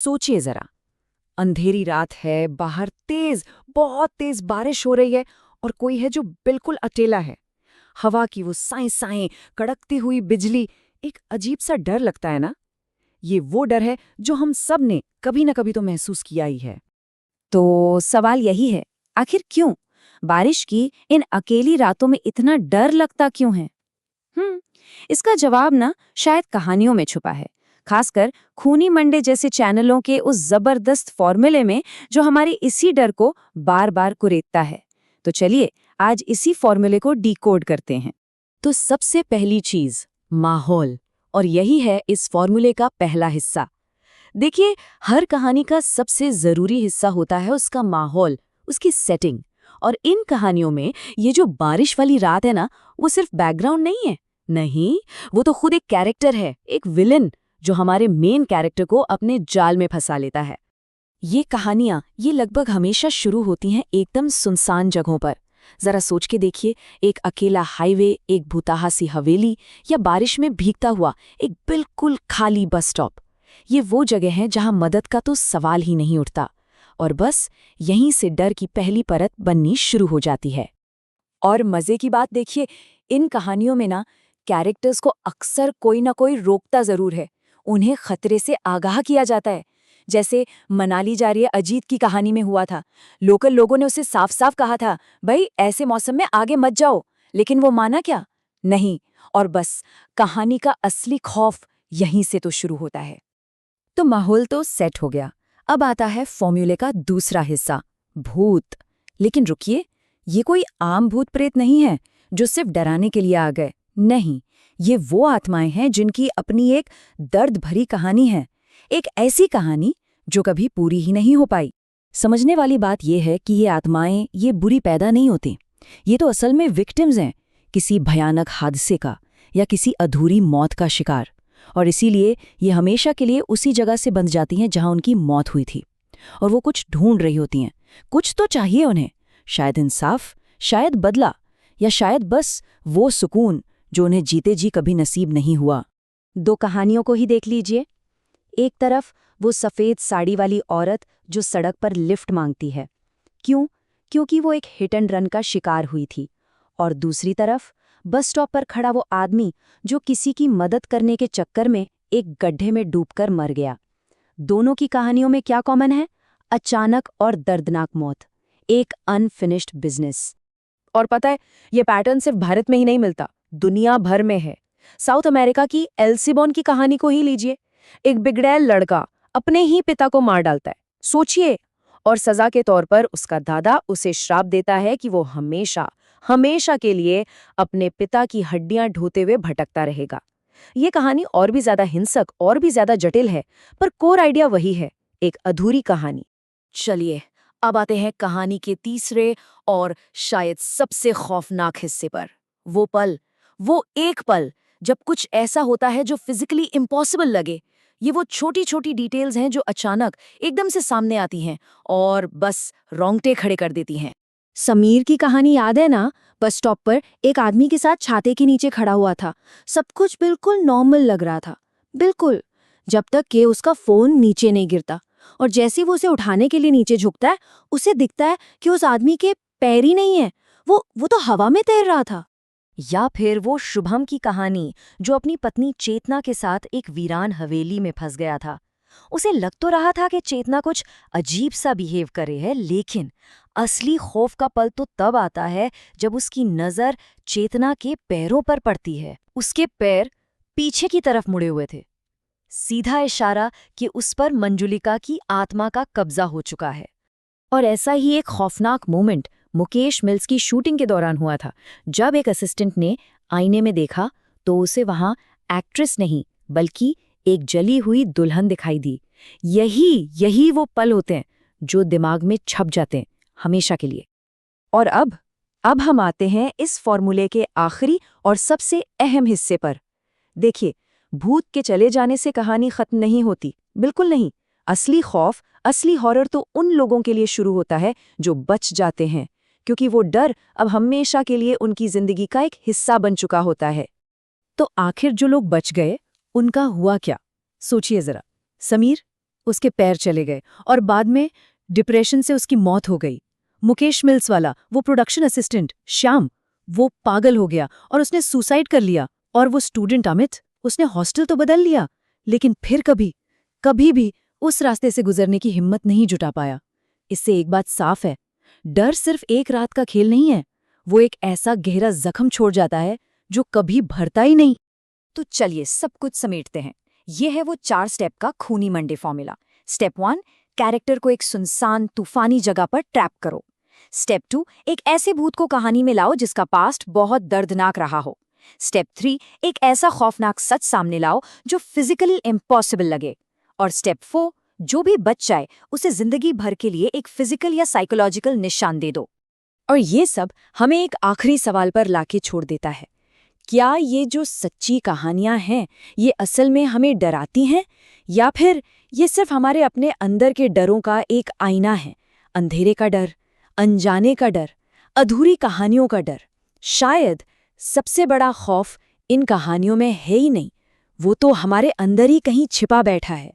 सोचिए जरा, अंधेरी रात है, बाहर बहुत तेज बारिश हो रही है और कोई है जो बिल्कुल अकेला है। हवा की वो साएं साएं, कड़कती हुई बिजली, एक अजीब सा डर लगता है ना। ये वो डर है जो हम सब ने कभी न कभी तो महसूस किया ही है। तो सवाल यही है, आखिर क्यों बारिश की इन अकेली रातों में इतना डर लगता क्यों है? हम्म इसका जवाब ना शायद कहानियों में छुपा है, खासकर खूनी मंडे जैसे चैनलों के उस जबरदस्त फॉर्मूले में जो हमारे इसी डर को बार बार कुरेदता है। तो चलिए आज इसी फॉर्मूले को डिकोड करते हैं। तो सबसे पहली चीज, माहौल। और यही है इस फॉर्मूले का पहला हिस्सा। देखिए, हर कहानी का सबसे जरूरी हिस्सा होता है उसका माहौल, उसकी सेटिंग। और इन कहानियों में ये जो बारिश वाली रात है ना, वो सिर्फ बैकग्राउंड नहीं है। नहीं, वो तो खुद एक कैरेक्टर है, एक विलन, जो हमारे मेन कैरेक्टर को अपने जाल में फंसा लेता है। ये कहानियां लगभग हमेशा शुरू होती हैं एकदम सुनसान जगहों पर। जरा सोच के देखिए, एक अकेला हाईवे, एक भूताहा सी हवेली, या बारिश में भीगता हुआ एक बिल्कुल खाली बस स्टॉप। ये वो जगह है जहां मदद का तो सवाल ही नहीं उठता, और बस यहीं से डर की पहली परत बननी शुरू हो जाती है। और मजे की बात देखिए, इन कहानियों में ना कैरेक्टर्स को अक्सर कोई ना कोई रोकता जरूर है, उन्हें खतरे से आगाह किया जाता है। जैसे मनाली जा रही है अजीत की कहानी में हुआ था। लोकल लोगों ने उसे साफ साफ कहा था, भाई ऐसे मौसम में आगे मत जाओ, लेकिन वो माना क्या? नहीं। और बस कहानी का असली खौफ यहीं से तो शुरू होता है। तो माहौल तो सेट हो गया। अब आता है फॉर्मूले का दूसरा हिस्सा, भूत। लेकिन रुकिए, ये कोई आम भूत प्रेत नहीं है जो सिर्फ डराने के लिए आ गए। नहीं, ये वो आत्माएं हैं जिनकी अपनी एक दर्द भरी कहानी है। एक ऐसी कहानी जो कभी पूरी ही नहीं हो पाई। समझने वाली बात यह है कि ये आत्माएं ये बुरी पैदा नहीं होती। ये तो असल में विक्टिम्स हैं, किसी भयानक हादसे का या किसी अधूरी मौत का शिकार। और इसीलिए ये हमेशा के लिए उसी जगह से बंध जाती हैं जहां उनकी मौत हुई थी। और वो कुछ ढूंढ रही होती हैं, कुछ तो चाहिए उन्हें, शायद इंसाफ, शायद बदला, या शायद बस वो सुकून जो उन्हें जीते जी कभी नसीब नहीं हुआ। दो कहानियों को ही देख लीजिए। एक तरफ वो सफ़ेद साड़ी वाली औरत जो सड़क पर लिफ्ट मांगती है, क्यों? क्योंकि वो एक हिट एंड रन का शिकार हुई थी। और दूसरी तरफ बस स्टॉप पर खड़ा वो आदमी जो किसी की मदद करने के चक्कर में एक गड्ढे में डूबकर मर गया। दोनों की कहानियों में क्या कॉमन है? अचानक और दर्दनाक मौत, एक अनफिनिश्ड बिजनेस। और पता है, ये पैटर्न सिर्फ भारत में ही नहीं मिलता, दुनिया भर में है। साउथ अमेरिका की एल्सिबॉन की कहानी को ही लीजिए। एक बिगड़ैल लड़का अपने ही पिता को मार डालता है, सोचिए। और सजा के तौर पर उसका दादा उसे श्राप देता है कि वो हमेशा हमेशा के लिए अपने पिता की हड्डियां ढोते हुए भटकता रहेगा। ये कहानी और भी ज्यादा हिंसक और भी ज्यादा जटिल है, पर कोर आइडिया वही है, एक अधूरी कहानी। चलिए अब आते हैं कहानी के तीसरे और शायद सबसे खौफनाक हिस्से पर। वो पल, वो एक पल जब कुछ ऐसा होता है जो फिजिकली इम्पॉसिबल लगे। ये वो छोटी छोटी डिटेल्स हैं जो अचानक एकदम से सामने आती हैं और बस रोंगटे खड़े कर देती हैं। समीर की कहानी याद है ना? बस स्टॉप पर एक आदमी के साथ छाते के नीचे खड़ा हुआ था। सब कुछ बिल्कुल नॉर्मल लग रहा था, बिल्कुल, जब तक कि उसका फोन नीचे नहीं गिरता। और जैसे वो उसे उठाने के लिए नीचे झुकता है, उसे दिखता है कि उस आदमी के पैर ही नहीं है, वो तो हवा में तैर रहा था। या फिर वो शुभम की कहानी जो अपनी पत्नी चेतना के साथ एक वीरान हवेली में फंस गया था। उसे लग तो रहा था कि चेतना कुछ अजीब सा बिहेव करे है, लेकिन असली खौफ का पल तो तब आता है जब उसकी नजर चेतना के पैरों पर पड़ती है। उसके पैर पीछे की तरफ मुड़े हुए थे, सीधा इशारा कि उस पर मंजुलिका की आत्मा का कब्जा हो चुका है। और ऐसा ही एक खौफनाक मोमेंट मुकेश मिल्स की शूटिंग के दौरान हुआ था, जब एक असिस्टेंट ने आईने में देखा तो उसे वहां एक्ट्रेस नहीं बल्कि एक जली हुई दुल्हन दिखाई दी। यही वो पल होते हैं जो दिमाग में छप जाते हैं हमेशा के लिए। और अब हम आते हैं इस फॉर्मूले के आखिरी और सबसे अहम हिस्से पर। देखिए, भूत के चले जाने से कहानी खत्म नहीं होती, बिल्कुल नहीं। असली खौफ, असली हॉरर तो उन लोगों के लिए शुरू होता है जो बच जाते हैं, क्योंकि वो डर अब हमेशा के लिए उनकी जिंदगी का एक हिस्सा बन चुका होता है। तो आखिर जो लोग बच गए, उनका हुआ क्या? सोचिए जरा। समीर, उसके पैर चले गए और बाद में डिप्रेशन से उसकी मौत हो गई। मुकेश मिल्स वाला, वो प्रोडक्शन असिस्टेंट श्याम, वो पागल हो गया और उसने सुसाइड कर लिया। और वो स्टूडेंट अमित, उसने हॉस्टल तो बदल लिया, लेकिन फिर कभी भी उस रास्ते से गुजरने की हिम्मत नहीं जुटा पाया। इससे एक बात साफ है, डर सिर्फ एक रात का खेल नहीं है, वो एक ऐसा गहरा जख्म छोड़ जाता है जो कभी भरता ही नहीं। तो चलिए सब कुछ समेटते हैं। ये है वो 4 स्टेप का खूनी मंडे फॉर्मूला। स्टेप 1, कैरेक्टर को एक सुनसान तूफानी जगह पर ट्रैप करो। स्टेप 2, एक ऐसे भूत को कहानी में लाओ जिसका पास्ट बहुत दर्दनाक रहा हो। स्टेप 3, एक ऐसा खौफनाक सच सामने लाओ जो फिजिकली इम्पॉसिबल लगे। और स्टेप 4, जो भी बच जाए उसे जिंदगी भर के लिए एक फिजिकल या साइकोलॉजिकल निशान दे दो। और ये सब हमें एक आखिरी सवाल पर लाके छोड़ देता है, क्या ये जो सच्ची कहानियां हैं ये असल में हमें डराती हैं, या फिर ये सिर्फ हमारे अपने अंदर के डरों का एक आईना है? अंधेरे का डर, अनजाने का डर, अधूरी कहानियों का डर। शायद सबसे बड़ा खौफ इन कहानियों में है ही नहीं, वो तो हमारे अंदर ही कहीं छिपा बैठा है।